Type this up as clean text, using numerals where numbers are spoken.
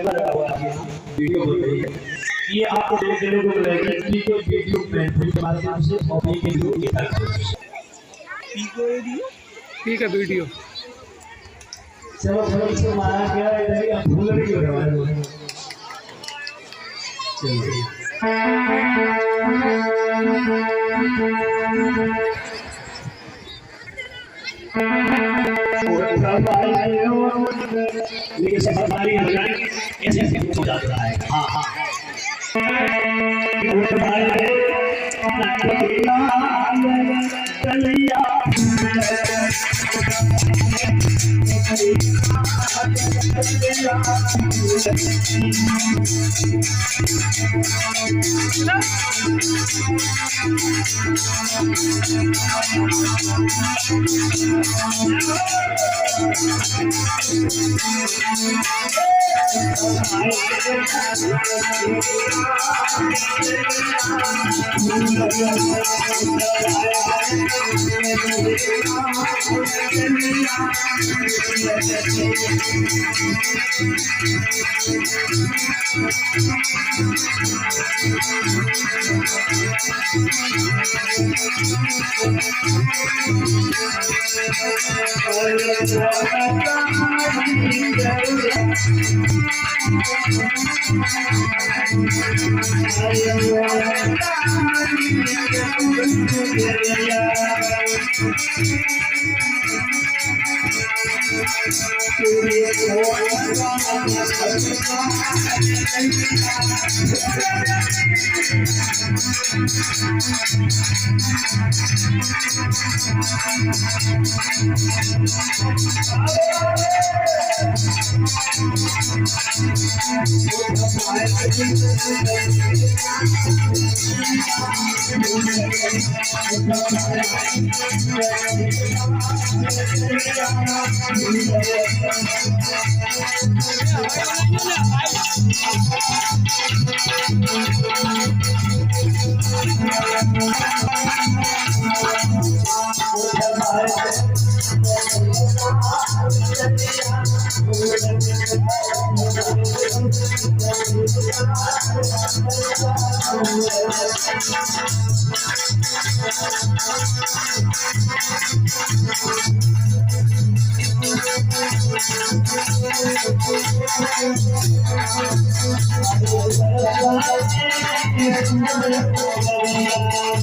video बोल रही है ये आपको देखने को मिलेगा कि जो वीडियो प्लेटफॉर्म के माध्यम से कॉपी के वीडियो ठीक है वीडियो चलो फल से मारा गया इधर ही अब भूल रही हो रहा है लेकिन सरकारी हमारी ऐसे हो जाता है हाँ हाँ